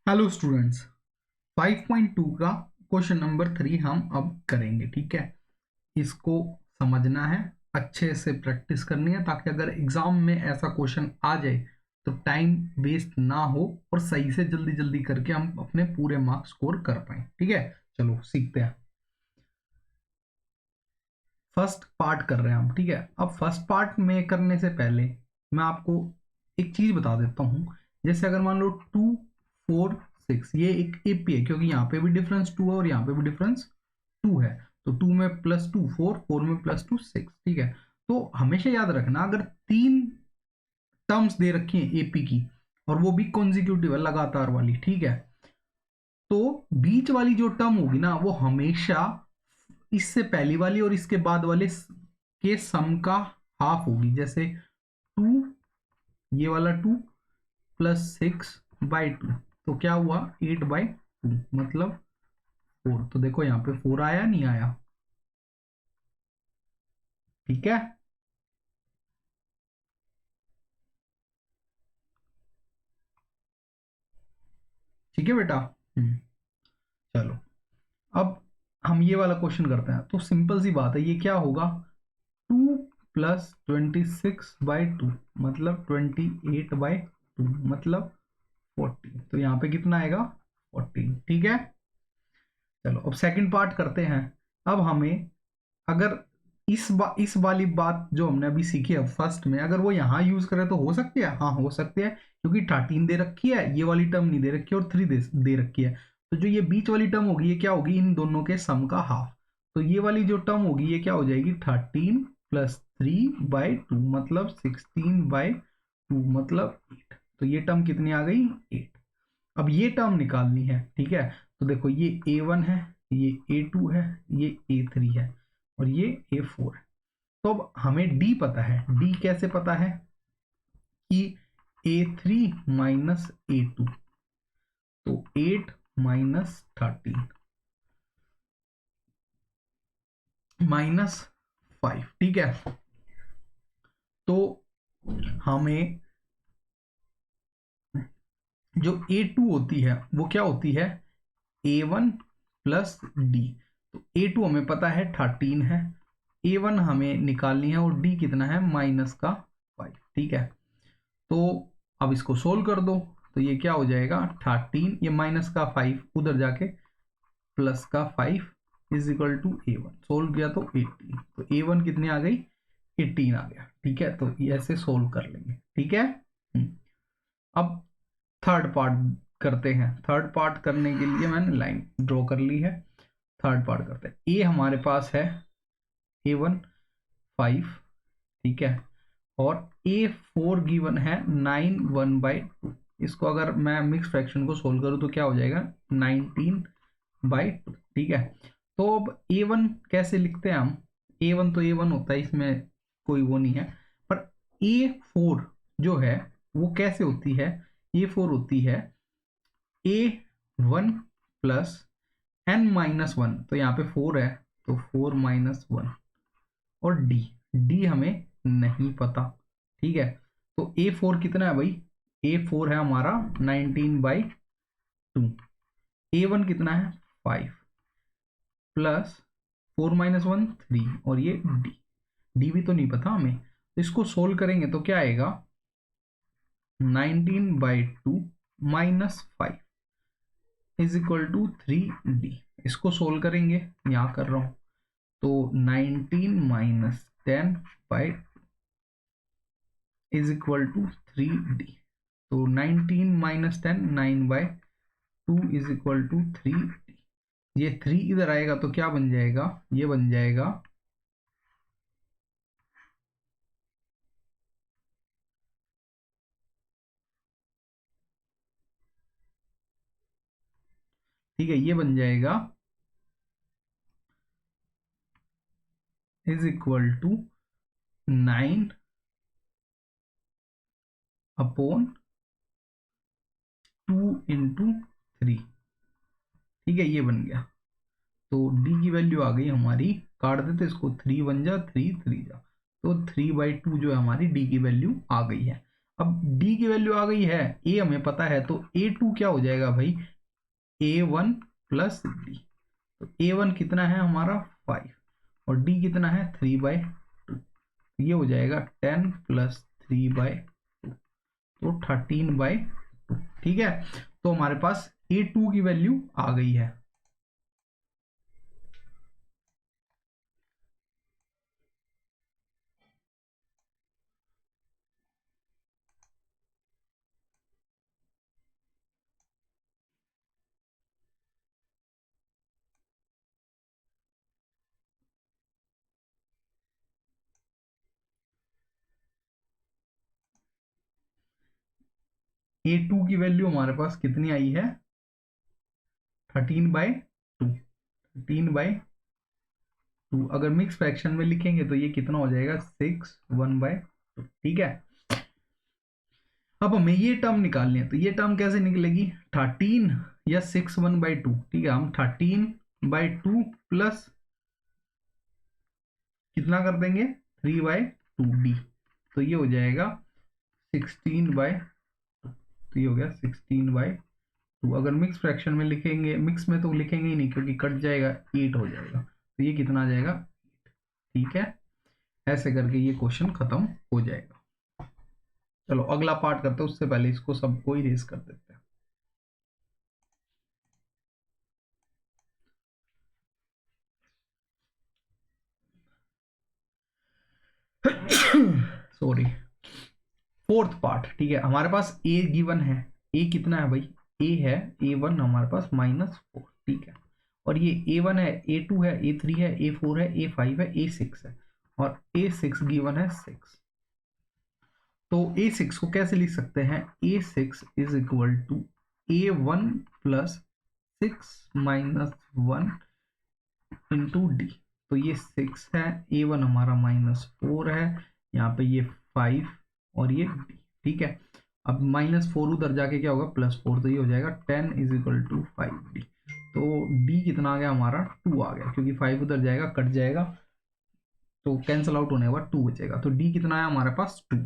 Hello students, 5.2 का question number 3 हम अब करेंगे। ठीक है, इसको समझना है, अच्छे से प्रैक्टिस करनी है ताकि अगर एग्जाम में ऐसा क्वेश्चन आ जाए तो टाइम वेस्ट ना हो और सही से जल्दी जल्दी करके हम अपने पूरे मार्क्स स्कोर कर पाए। ठीक है, चलो सीखते हैं। फर्स्ट पार्ट कर रहे हैं हम। ठीक है, अब फर्स्ट पार्ट में करने से पहले मैं आपको एक चीज बता देता हूं। जैसे अगर मान लो 2 4 6 ये एक एपी है, क्योंकि यहाँ पे भी डिफरेंस 2 है और यहाँ पे भी डिफरेंस 2 है, तो 2 में +2 4, 4 में +2 6। ठीक है, तो हमेशा याद रखना, अगर 3 टर्म्स दे रखी हैं एपी की और वो भी कॉन्जिक्यूटिव है, लगातार वाली, ठीक है, तो बीच वाली जो टर्म होगी ना वो हमेशा इससे पहली वाली और इसके बाद वाले के सम का हाफ होगी। जैसे 2, ये वाला 2 +6/2, तो क्या हुआ 8/2, मतलब 4। तो देखो यहाँ पे 4 आया, नहीं आया? ठीक है, ठीक है बेटा। चलो, अब हम ये वाला क्वेश्चन करते हैं। तो सिंपल सी बात है, ये क्या होगा, 2 + 26/2 मतलब 28/2 मतलब 40। तो यहाँ पे कितना आएगा 14। ठीक है, चलो अब सेकंड पार्ट करते हैं। अब हमें अगर इस वाली बात जो हमने अभी सीखी है फर्स्ट में, अगर वो यहाँ यूज करें तो हो सकती है। हाँ, हो सकती है, क्योंकि 13 दे रखी है, ये वाली टर्म नहीं दे रखी है, और 3 दे रखी है। तो जो ये बीच वाली टर्म होगी ये क्या होगी, इन दोनों के सम का हाफ। तो ये वाली जो टर्म होगी ये क्या हो जाएगी, 13 + 3/2 मतलब 16/2 मतलब 8। तो ये टर्म कितनी आ गई, 8। अब ये टर्म निकालनी है। ठीक है, तो देखो ये A1 है, ये A2 है, ये A3 है और ये A4 है। तो अब हमें D पता है। D कैसे पता है कि A3 - A2, तो 8 - 13 -5। ठीक है, तो हमें जो A2 होती है वो क्या होती है, A1 + D। तो A2 हमें पता है 13 है, A1 हमें निकालनी है और D कितना है, -5। ठीक है, तो अब इसको सोल्व कर दो। तो ये क्या हो जाएगा, 13, ये -5 उधर जाके +5 = A1। सोल्व किया तो 18, तो A1 कितनी आ गई, 18 आ गया। ठीक है, तो ये ऐसे सोल्व कर लेंगे। ठीक है, अब थर्ड पार्ट करते हैं। थर्ड पार्ट करने के लिए मैंने लाइन ड्रॉ कर ली है। थर्ड पार्ट करते हैं। ए हमारे पास है A1 5, ठीक है, और A4 गिवन है 9 1/2। इसको अगर मैं मिक्स फ्रैक्शन को सोल्व करूं तो क्या हो जाएगा, 19/2। ठीक है, तो अब A1 कैसे लिखते हैं हम, A1 तो A1 होता है, इसमें कोई वो नहीं है। पर A4 जो है वो कैसे होती है, A4 होती है A1 + n-1। तो यहाँ पे 4 है, तो 4 - 1 और डी हमें नहीं पता। ठीक है, तो A4 कितना है भाई, A4 है हमारा 19/2। A1 कितना है 5 + 4 - 1 3, और ये डी भी तो नहीं पता हमें। तो इसको सोल्व करेंगे तो क्या आएगा, 19/2 -5 = 3D। इसको सोल्व करेंगे, यहाँ कर रहा हूँ, तो 19 - 10/2 = 3D। तो 19 - 10 9/2 = 3D। ये 3 इधर आएगा तो क्या बन जाएगा, ये बन जाएगा, ठीक है, ये बन जाएगा = 9/3। ठीक है, ये बन गया। तो डी की वैल्यू आ गई हमारी, काट देते इसको, 3 × 1 = 3 3 जा, तो 3/2 जो है हमारी डी की वैल्यू आ गई है। अब डी की वैल्यू आ गई है, ए हमें पता है, तो A2 क्या हो जाएगा भाई, A1 प्लस डी। तो A1 कितना है हमारा 5 और डी कितना है 3/2, ये हो जाएगा 10 प्लस 3/2, तो 13/2। ठीक है, तो हमारे पास A2 की वैल्यू आ गई है। A2 की वैल्यू हमारे पास कितनी आई है, 13/2, 13/2। अगर मिक्स फ्रैक्शन में लिखेंगे तो ये कितना हो जाएगा 6/1/2। ठीक है, अब हमें ये टर्म निकालनी है, तो ये टर्म कैसे निकलेगी, 13 या 6/1/2। ठीक है, हम 13/2 प्लस कितना कर देंगे 3/2d, तो ये हो जाएगा 16/2। तो ये हो गया 16/2। अगर मिक्स फ्रैक्शन में लिखेंगे, मिक्स में तो लिखेंगे ही नहीं क्योंकि कट जाएगा, 8 हो जाएगा, तो ये कितना आ जाएगा। ठीक है, ऐसे करके ये क्वेश्चन खत्म हो जाएगा। चलो अगला पार्ट करते हैं, उससे पहले इसको सबको इरेज कर देते हैं। Sorry, fourth part. ठीक है, हमारे पास ए गिवन है, ए कितना है भाई, ए है A1 हमारे पास -4। ठीक है, और ये A1 है, A2 है, A3 है, A4 है, A5 है, A6 है, और A6 गिवन है 6। तो A6 को कैसे लिख सकते हैं, A6 is equal to A1 plus 6 - 1 into D. तो ये 6 है, A1 हमारा -4 है, यहाँ पे ये 5 और ये डी। ठीक है, अब -4 उधर जाके क्या होगा +4, तो ये हो जाएगा 10 इज इक्वल टू 5d। तो d कितना आ गया हमारा 2 आ गया, क्योंकि 5 उधर जाएगा कट जाएगा, तो कैंसिल आउट होने के बाद 2 बचेगा। तो d कितना है हमारे पास 2।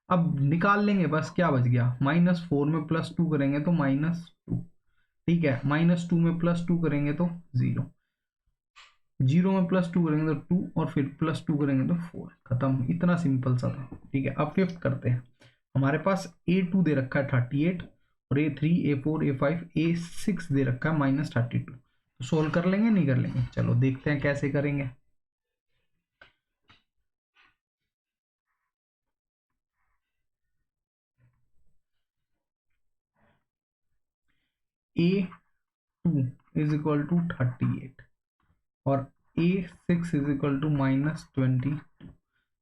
अब निकाल लेंगे बस, क्या बच गया, -4 में +2 करेंगे तो -2। ठीक है, -2 में +2 करेंगे तो 0, 0 में +2 करेंगे तो 2, और फिर +2 करेंगे तो 4। खत्म, इतना सिंपल सा था। ठीक है, अब फिफ्थ करते हैं। हमारे पास A2 दे रखा है 38, और A3 A4 A5 A6 दे रखा है -32। तो सोल्व कर लेंगे नहीं कर लेंगे, चलो देखते हैं कैसे करेंगे। A2 इज इक्वल टू 38 और A6 इज इक्वल टू -20।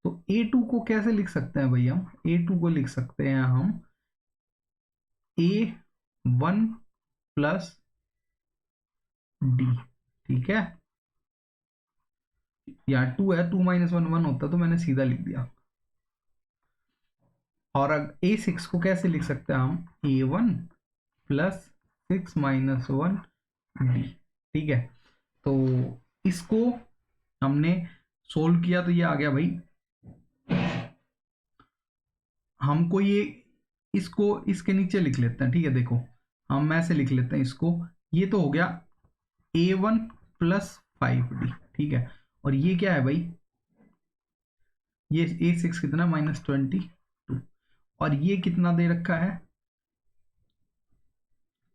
तो A2 को कैसे लिख सकते हैं भाई, हम A2 को लिख सकते हैं हम A1 प्लस डी। ठीक है, या 2 है, 2 - 1 1 होता तो मैंने सीधा लिख दिया। और A6 को कैसे लिख सकते हैं हम, A1 प्लस 6 - 1 डी। ठीक है, तो इसको हमने सोल्व किया तो ये आ गया भाई, हमको ये इसको इसके नीचे लिख लेते हैं। ठीक है, देखो हम ऐसे लिख लेते हैं इसको, ये तो हो गया A1 प्लस 5d। ठीक है, और ये क्या है भाई, ये A6 कितना -22, और ये कितना दे रखा है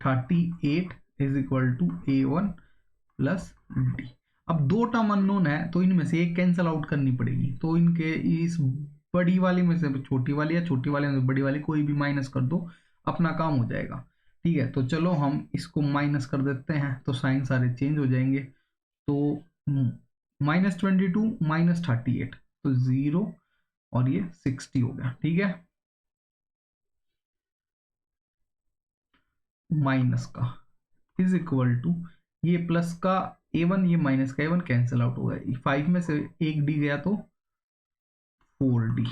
38 is equal to A1 plus D. अब दो टर्म अननोन है, तो इनमें से एक कैंसिल आउट करनी पड़ेगी, तो इनके इस बड़ी वाली में से छोटी वाली, या छोटी वाली में से बड़ी वाली, कोई भी माइनस कर दो, अपना काम हो जाएगा। ठीक है, तो चलो हम इसको माइनस कर देते हैं, तो साइन सारे चेंज हो जाएंगे। तो -22 -38, तो 0 और ये 60 हो गया। ठीक है, माइनस का इज इक्वल टू ये प्लस का A1, ये माइनस का A1 कैंसिल आउट हो गया, 5 में से एक डी गया तो 4d।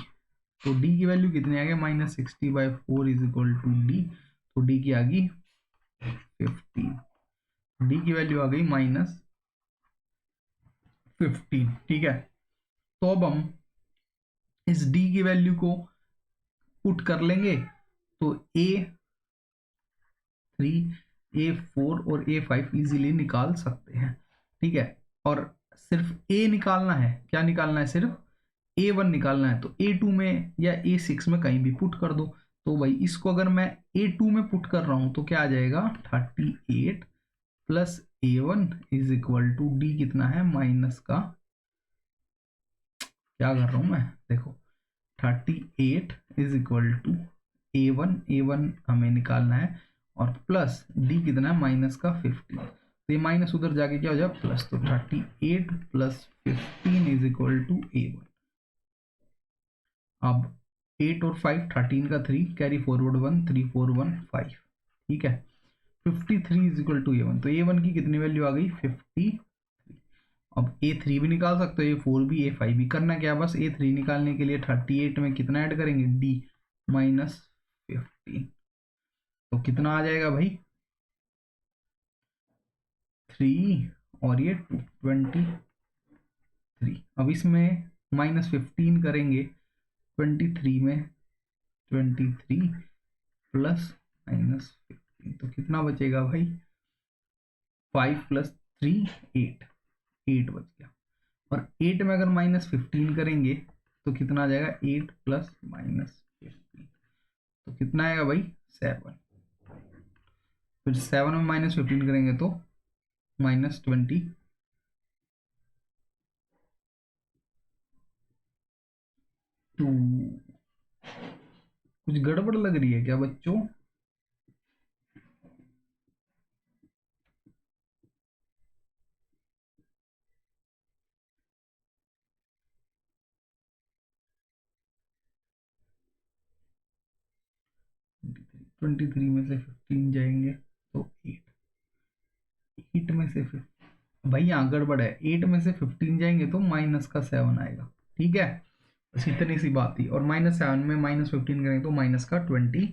तो d की वैल्यू कितनी आ गया -60/4 इज इक्वल टू डी। तो d की आ गई 15, d की वैल्यू आ गई -15। ठीक है, तो अब हम इस d की वैल्यू को पुट कर लेंगे तो A3, A4 और A5 इजीली निकाल सकते हैं। ठीक है, और सिर्फ A निकालना है, क्या निकालना है, सिर्फ A1 निकालना है। तो A2 में या A6 में कहीं भी पुट कर दो। तो भाई इसको अगर मैं A2 में पुट कर रहा हूं तो क्या आ जाएगा, 38 plus A1 is equal to D कितना है, माइनस का, क्या कर रहा हूं मैं, देखो 38 इज इक्वल टू A1 हमें निकालना है, और प्लस डी कितना है, माइनस का 15। तो ये माइनस उधर जाके क्या हो जाए प्लस, तो 38 plus 15 is equal to A1। अब 8 और 5, 13 का 3 कैरी फॉरवर्ड 1, 3 4 1 5। ठीक है, 53 इज इक्वल टू A1। तो A1 की कितनी वैल्यू आ गई, 53। अब A3 भी निकाल सकते हो, A4 भी, A5 भी। करना क्या, बस A3 निकालने के लिए 38 में कितना ऐड करेंगे, D माइनस 15। तो कितना आ जाएगा भाई, 3 और ये 2, 23। अब इसमें माइनस 15 करेंगे, 23 में 23 प्लस माइनस 15, तो कितना बचेगा भाई, 5 प्लस 3 8, 8 बच गया। और 8 में अगर माइनस 15 करेंगे तो कितना आ जाएगा, 8 प्लस माइनस 15, तो कितना आएगा भाई, 7। फिर 7 में माइनस 15 करेंगे तो माइनस 20। कुछ गड़बड़ लग रही है क्या बच्चों, 23 में से 15 जाएंगे तो 8 में से 15, भाई यहाँ गड़बड़ है, 8 में से 15 जाएंगे तो माइनस का 7 आएगा। ठीक है, बस इतनी सी बात थी। और -7 में -15 करेंगे तो माइनस का 22।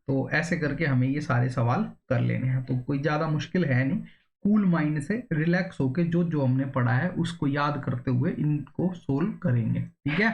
तो ऐसे करके हमें ये सारे सवाल कर लेने हैं, तो कोई ज़्यादा मुश्किल है नहीं। कूल माइंड से रिलैक्स होके जो जो हमने पढ़ा है उसको याद करते हुए इनको सोल्व करेंगे। ठीक है।